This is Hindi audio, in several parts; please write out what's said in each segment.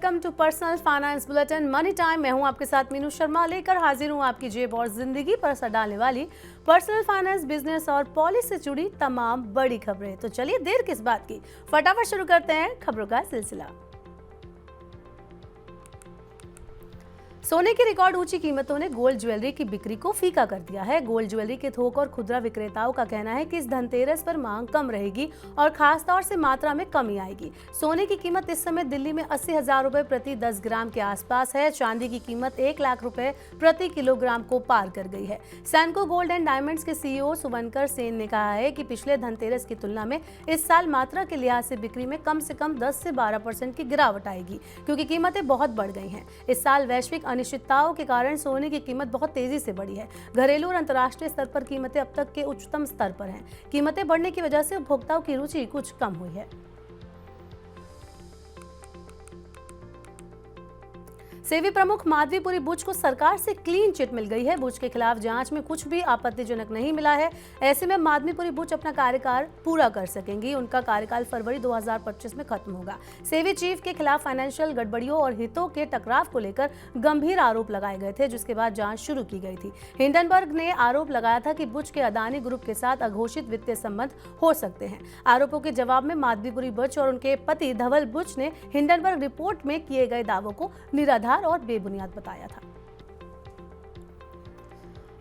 Welcome to personal finance bulletin money time. मैं हूं आपके साथ मीनू शर्मा, लेकर हाजिर हूं आपकी जेब और जिंदगी पर असर डालने वाली पर्सनल फाइनेंस, बिजनेस और पॉलिसी से जुड़ी तमाम बड़ी खबरें। तो चलिए देर किस बात की, फटाफट शुरू करते हैं खबरों का सिलसिला। सोने की रिकॉर्ड ऊंची कीमतों ने गोल्ड ज्वेलरी की बिक्री को फीका कर दिया है। गोल्ड ज्वेलरी के थोक और खुदरा विक्रेताओं का कहना है कि इस धनतेरस पर मांग कम रहेगी और खासतौर से मात्रा में कमी आएगी। सोने की कीमत इस समय दिल्ली में 80,000 रुपए प्रति 10 ग्राम के आसपास है। चांदी की कीमत 1 लाख रुपए प्रति किलोग्राम को पार कर गई है। सैनको गोल्ड एंड डायमंड्स के सीईओ सुवनकर सेन ने कहा है कि पिछले धनतेरस की तुलना में इस साल मात्रा के लिहाज से बिक्री में कम से कम 10 से 12% की गिरावट आएगी, क्योंकि कीमतें बहुत बढ़ गई हैं। इस साल वैश्विक अनिश्चितताओं के कारण सोने की कीमत बहुत तेजी से बढ़ी है। घरेलू और अंतर्राष्ट्रीय स्तर पर कीमतें अब तक के उच्चतम स्तर पर हैं। कीमतें बढ़ने की वजह से उपभोक्ताओं की रुचि कुछ कम हुई है। सेबी प्रमुख माधवीपुरी बुच को सरकार से क्लीन चिट मिल गई है। बुच के खिलाफ जांच में कुछ भी आपत्तिजनक नहीं मिला है। ऐसे में माधवीपुरी बुच अपना कार्यकाल पूरा कर सकेंगी। उनका कार्यकाल फरवरी 2025 में खत्म होगा। सेबी चीफ के खिलाफ फाइनेंशियल गड़बड़ियों और हितों के टकराव को लेकर गंभीर आरोप लगाए गए थे, जिसके बाद जांच शुरू की गई थी। हिंडनबर्ग ने आरोप लगाया था कि बुच के अदानी ग्रुप के साथ अघोषित वित्तीय संबंध हो सकते हैं। आरोपों के जवाब में माधवीपुरी बुच और उनके पति धवल बुच ने हिंडनबर्ग रिपोर्ट में किए गए दावों को निराधार और बेबुनियाद बताया था।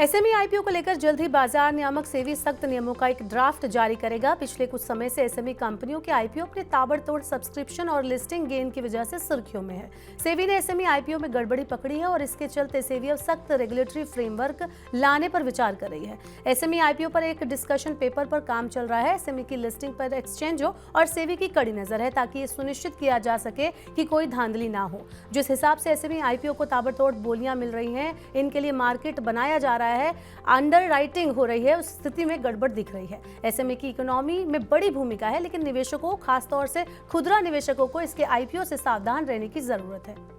एसएमई आईपीओ को लेकर जल्द ही बाजार नियामक सेबी सख्त नियमों का एक ड्राफ्ट जारी करेगा। पिछले कुछ समय से एसएमई कंपनियों के आईपीओ अपने ताबड़तोड़ सब्सक्रिप्शन और लिस्टिंग गेन की वजह से सुर्खियों में है। सेबी ने एसएमई आईपीओ में गड़बड़ी पकड़ी है और इसके चलते सेबी अब सख्त रेगुलेटरी फ्रेमवर्क लाने पर विचार कर रही है। एसएमई आईपीओ पर एक डिस्कशन पेपर पर काम चल रहा है। एसएमई की लिस्टिंग पर एक्सचेंजों और सेबी की कड़ी नजर है, ताकि ये सुनिश्चित किया जा सके कि कोई धांधली ना हो। जिस हिसाब से एसएमई आईपीओ को ताबड़तोड़ बोलियां मिल रही हैं, इनके लिए मार्केट बनाया जा रहा है, अंडर राइटिंग हो रही है, उस स्थिति में गड़बड़ दिख रही है। एसएमई की इकोनॉमी में बड़ी भूमिका है, लेकिन निवेशकों, खासतौर से खुदरा निवेशकों को इसके आईपीओ से सावधान रहने की जरूरत है।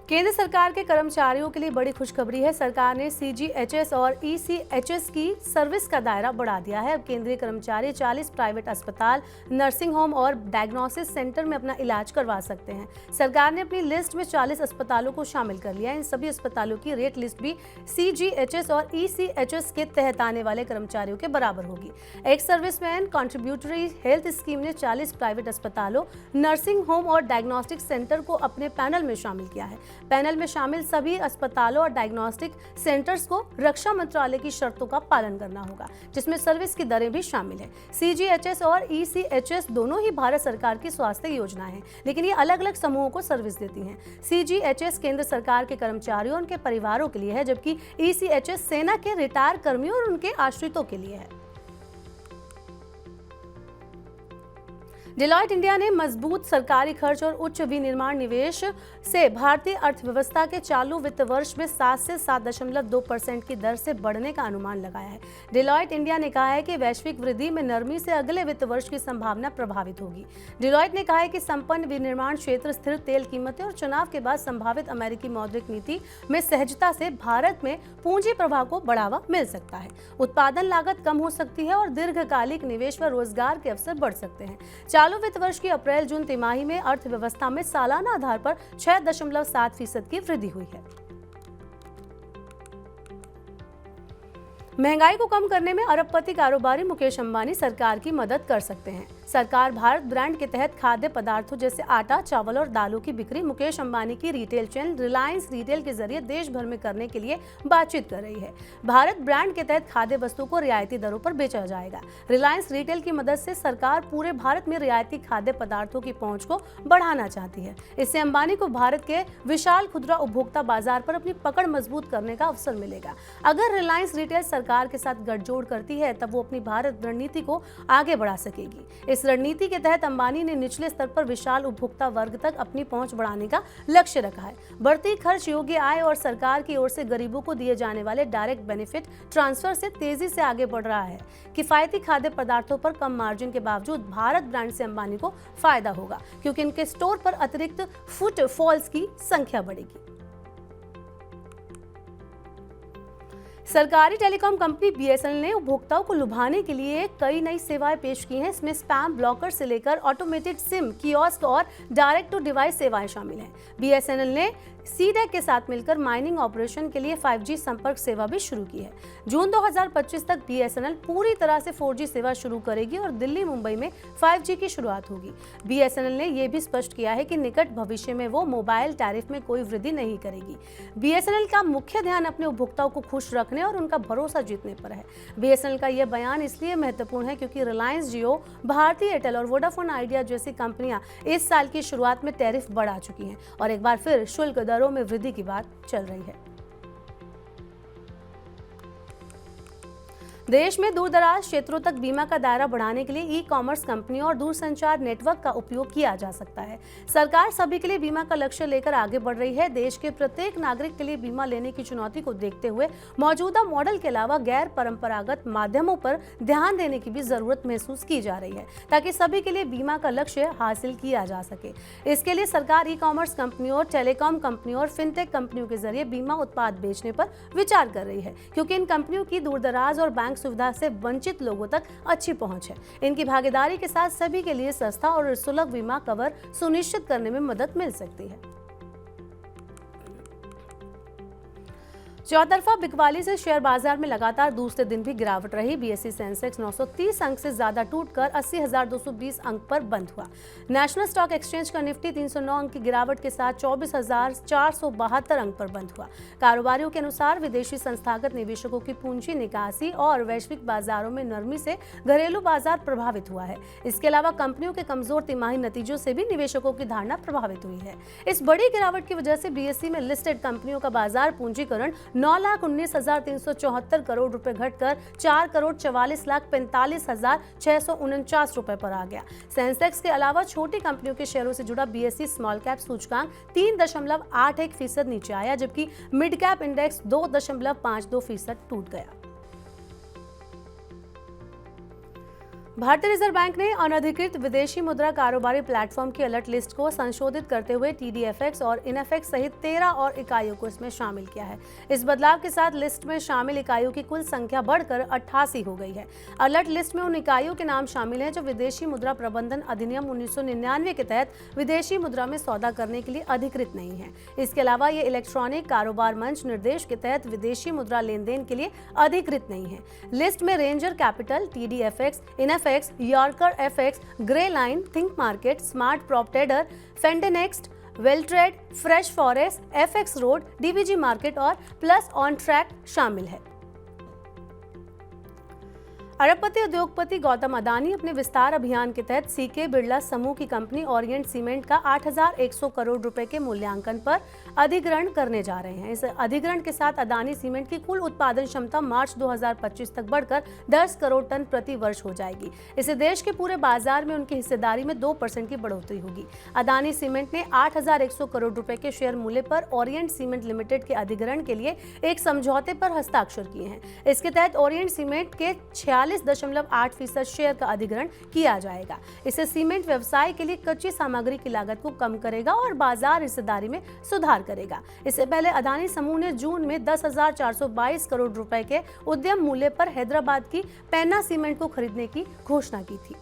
केंद्र सरकार के कर्मचारियों के लिए बड़ी खुशखबरी है। सरकार ने सीजीएचएस और ईसीएचएस की सर्विस का दायरा बढ़ा दिया है। अब केंद्रीय कर्मचारी 40 प्राइवेट अस्पताल, नर्सिंग होम और डायग्नोसिस सेंटर में अपना इलाज करवा सकते हैं। सरकार ने अपनी लिस्ट में 40 अस्पतालों को शामिल कर लिया है। इन सभी अस्पतालों की रेट लिस्ट भी सीजीएचएस और ईसीएचएस के तहत आने वाले कर्मचारियों के बराबर होगी। Ex serviceman contributory health scheme ने 40 प्राइवेट अस्पतालों, नर्सिंग होम और डायग्नोस्टिक सेंटर को अपने पैनल में शामिल किया है। पैनल में शामिल सभी अस्पतालों और डायग्नोस्टिक सेंटर्स को रक्षा मंत्रालय की शर्तों का पालन करना होगा, जिसमें सर्विस की दरें भी शामिल हैं। सीजीएचएस और ईसीएचएस दोनों ही भारत सरकार की स्वास्थ्य योजना है, लेकिन ये अलग अलग समूहों को सर्विस देती हैं। सीजीएचएस केंद्र सरकार के कर्मचारियों और उनके परिवारों के लिए है, जबकि ईसीएचएस सेना के रिटायर कर्मियों और उनके आश्रितों के लिए है। डेलॉयट इंडिया ने मजबूत सरकारी खर्च और उच्च विनिर्माण निवेश से भारतीय अर्थव्यवस्था के चालू वित्त वर्ष में 7 से 7.2% की दर से बढ़ने का अनुमान लगाया है। डेलॉयट इंडिया ने कहा है कि वैश्विक वृद्धि में नरमी से अगले वित्त वर्ष की संभावना प्रभावित होगी। डेलॉयट ने कहा है कि संपन्न विनिर्माण क्षेत्र, स्थिर तेल कीमतें और चुनाव के बाद संभावित अमेरिकी मौद्रिक नीति में सहजता से भारत में पूंजी प्रवाह को बढ़ावा मिल सकता है। उत्पादन लागत कम हो सकती है और दीर्घकालिक निवेश व रोजगार के अवसर बढ़ सकते हैं। चालू वित्त वर्ष की अप्रैल-जून तिमाही में अर्थव्यवस्था में सालाना आधार पर 6.7% की वृद्धि हुई है। महंगाई को कम करने में अरबपति कारोबारी मुकेश अंबानी सरकार की मदद कर सकते हैं। सरकार भारत ब्रांड के तहत खाद्य पदार्थों जैसे आटा, चावल और दालों की बिक्री मुकेश अंबानी की रिटेल चेन रिलायंस रिटेल के जरिए देश भर में करने के लिए बातचीत कर रही है। भारत ब्रांड के तहत खाद्य वस्तुओं को रियायती दरों पर बेचा जाएगा। रिलायंस रिटेल की मदद से सरकार पूरे भारत में रियायती खाद्य पदार्थों की पहुंच को बढ़ाना चाहती है। इससे अंबानी को भारत के विशाल खुदरा उपभोक्ता बाजार पर अपनी पकड़ मजबूत करने का अवसर मिलेगा। अगर रिलायंस रिटेल सरकार के साथ गठजोड़ करती है, तब वो अपनी भारत रणनीति को आगे बढ़ा सकेगी। इस रणनीति के तहत अंबानी ने निचले स्तर पर विशाल उपभोक्ता वर्ग तक अपनी पहुंच बढ़ाने का लक्ष्य रखा है। बढ़ती खर्च योग्य आय और सरकार की ओर से गरीबों को दिए जाने वाले डायरेक्ट बेनिफिट ट्रांसफर से तेजी से आगे बढ़ रहा है। किफायती खाद्य पदार्थों पर कम मार्जिन के बावजूद भारत ब्रांड से अंबानी को फायदा होगा, क्योंकि इनके स्टोर पर अतिरिक्त फुटफॉल्स की संख्या बढ़ेगी। सरकारी टेलीकॉम कंपनी बीएसएनएल ने उपभोक्ताओं को लुभाने के लिए कई नई सेवाएं पेश की हैं। इसमें स्पैम ब्लॉकर से लेकर ऑटोमेटेड सिम कियोस्क और डायरेक्ट टू डिवाइस सेवाएं शामिल हैं। बीएसएनएल ने सीडेक के साथ मिलकर माइनिंग ऑपरेशन के लिए 5G संपर्क सेवा भी शुरू की है। जून 2025 तक बीएसएनएल पूरी तरह से 4G सेवा शुरू करेगी और दिल्ली मुंबई में 5G की शुरुआत होगी। बीएसएनएल ने यह भी स्पष्ट किया है कि निकट भविष्य में वो मोबाइल टैरिफ में कोई वृद्धि नहीं करेगी। बीएसएनएल का मुख्य ध्यान अपने उपभोक्ताओं को खुश रखने और उनका भरोसा जीतने पर है। बीएसएनएल का यह बयान इसलिए महत्वपूर्ण है क्योंकि रिलायंस जियो, भारती एयरटेल और वोडाफोन आइडिया जैसी कंपनियां इस साल की शुरुआत में टैरिफ बढ़ा चुकी हैं और एक बार फिर शुल्क दरों में वृद्धि की बात चल रही है। देश में दूर दराज क्षेत्रों तक बीमा का दायरा बढ़ाने के लिए ई कॉमर्स कंपनियों और दूरसंचार नेटवर्क का उपयोग किया जा सकता है। सरकार सभी के लिए बीमा का लक्ष्य लेकर आगे बढ़ रही है। देश के प्रत्येक नागरिक के लिए बीमा लेने की चुनौती को देखते हुए मौजूदा मॉडल के अलावा गैर परंपरागत माध्यमों पर ध्यान देने की भी जरूरत महसूस की जा रही है ताकि सभी के लिए बीमा का लक्ष्य हासिल किया जा सके। इसके लिए सरकार ई कॉमर्स कंपनियों, टेलीकॉम कंपनियों और फिनटेक कंपनियों के जरिए बीमा उत्पाद बेचने पर विचार कर रही है क्योंकि इन कंपनियों की दूरदराज और बैंक सुविधा से वंचित लोगों तक अच्छी पहुंच है। इनकी भागीदारी के साथ सभी के लिए सस्ता और सुलभ बीमा कवर सुनिश्चित करने में मदद मिल सकती है। चौतरफा बिकवाली से शेयर बाजार में लगातार दूसरे दिन भी गिरावट रही। बीएसई सेंसेक्स 930 अंक से ज्यादा टूटकर 80,220 अंक पर बंद हुआ। नेशनल स्टॉक एक्सचेंज का निफ्टी 309 अंक की गिरावट के साथ 24,472 अंक पर बंद हुआ। कारोबारियों के अनुसार विदेशी संस्थागत निवेशकों की पूंजी निकासी और वैश्विक बाजारों में नरमी से घरेलू बाजार प्रभावित हुआ है। इसके अलावा कंपनियों के कमजोर तिमाही नतीजों से भी निवेशकों की धारणा प्रभावित हुई है। इस बड़ी गिरावट की वजह से बीएसई में लिस्टेड कंपनियों का बाजार पूंजीकरण 9,19,374 करोड़ रुपए घटकर 4,44,45,649 रुपए पर आ गया। सेंसेक्स के अलावा छोटी कंपनियों के शेयरों से जुड़ा बीएसई स्मॉल कैप सूचकांक 3.81% नीचे आया, जबकि मिड कैप इंडेक्स 2.52% टूट गया। भारतीय रिजर्व बैंक ने अनधिकृत विदेशी मुद्रा कारोबारी प्लेटफॉर्म की अलर्ट लिस्ट को संशोधित करते हुए टीडीएफएक्स और इनएफएक्स सहित 13 और इकाइयों को इसमें शामिल किया है। इस बदलाव के साथ लिस्ट में शामिल इकाइयों की कुल संख्या बढ़कर 88 हो गई है। अलर्ट लिस्ट में उन इकाइयों के नाम शामिल हैं जो विदेशी मुद्रा प्रबंधन अधिनियम 1999 के तहत विदेशी मुद्रा में सौदा करने के लिए अधिकृत नहीं है। इसके अलावा ये इलेक्ट्रॉनिक कारोबार मंच निर्देश के तहत विदेशी मुद्रा लेन देन के लिए अधिकृत नहीं है। लिस्ट में Ranger Capital, TDFX, INFX, Yorker FX, Grey Line, Think Market, Smart Prop Trader, FundedNext, Weltrade, Fresh Forest, FX Road, DBG Market और प्लस ऑन ट्रैक शामिल है। अरबपति उद्योगपति गौतम अडानी अपने विस्तार अभियान के तहत सीके बिरला समूह की कंपनी ओरिएंट सीमेंट का 8,100 करोड़ रुपए के मूल्यांकन पर अधिग्रहण करने जा रहे हैं। इस अधिग्रहण के साथ अडानी सीमेंट की कुल उत्पादन क्षमता मार्च 2025 तक बढ़कर 10 करोड़ टन प्रति वर्ष हो जाएगी। इससे देश के पूरे बाजार में उनकी हिस्सेदारी में 2% की बढ़ोतरी होगी। अडानी सीमेंट ने 8,100 करोड़ रुपए के शेयर मूल्य पर ओरिएंट सीमेंट लिमिटेड के अधिग्रहण के लिए एक समझौते पर हस्ताक्षर किए हैं। इसके तहत ओरिएंट सीमेंट के 46.8% शेयर का अधिग्रहण किया जाएगा। इससे सीमेंट व्यवसाय के लिए कच्ची सामग्री की लागत को कम करेगा और बाजार हिस्सेदारी में सुधार करेगा। इससे पहले अडानी समूह ने जून में 10,422 करोड़ रुपए के उद्यम मूल्य पर हैदराबाद की पेन्ना सीमेंट को खरीदने की घोषणा की थी।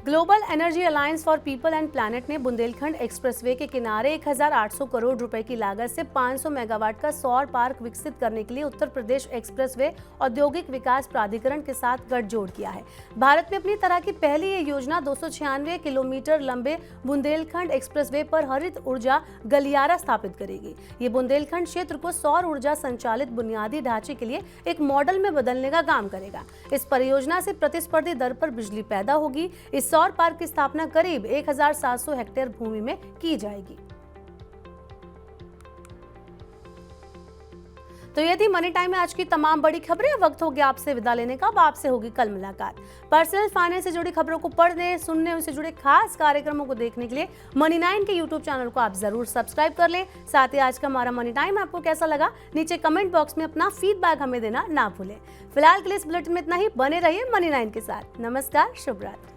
Global energy alliance for people and planet ने बुंदेलखंड एक्सप्रेसवे के किनारे 1,800 करोड़ रुपए की लागत से 500 मेगावाट का सौर पार्क विकसित करने के लिए उत्तर प्रदेश एक्सप्रेसवे औद्योगिक विकास प्राधिकरण के साथ गठजोड़ किया है। भारत में अपनी तरह की पहली ये योजना 296 किलोमीटर लंबे बुंदेलखंड एक्सप्रेसवे पर हरित ऊर्जा गलियारा स्थापित करेगी। ये बुंदेलखंड क्षेत्र को सौर ऊर्जा संचालित बुनियादी ढांचे के लिए एक मॉडल में बदलने का काम करेगा। इस परियोजना से प्रतिस्पर्धी दर पर बिजली पैदा होगी। इस सौर पार्क की स्थापना करीब 1,700 हेक्टेयर भूमि में की जाएगी। तो ये थी मनी टाइम में आज की तमाम बड़ी खबरें। वक्त हो गया आपसे विदा लेने का। अब आपसे होगी कल मुलाकात। पर्सनल फाइनेंस से जुड़ी खबरों को पढ़ने, सुनने, उनसे जुड़े खास कार्यक्रमों को देखने के लिए मनी 9 के यूट्यूब चैनल को आप जरूर सब्सक्राइब कर लें। साथ ही आज का हमारा मनी टाइम आपको कैसा लगा, नीचे कमेंट बॉक्स में अपना फीडबैक हमें देना ना भूलें। फिलहाल के लिए इस बुलेटिन में इतना ही। बने रहिए मनी 9 के साथ। नमस्कार, शुभ रात्रि।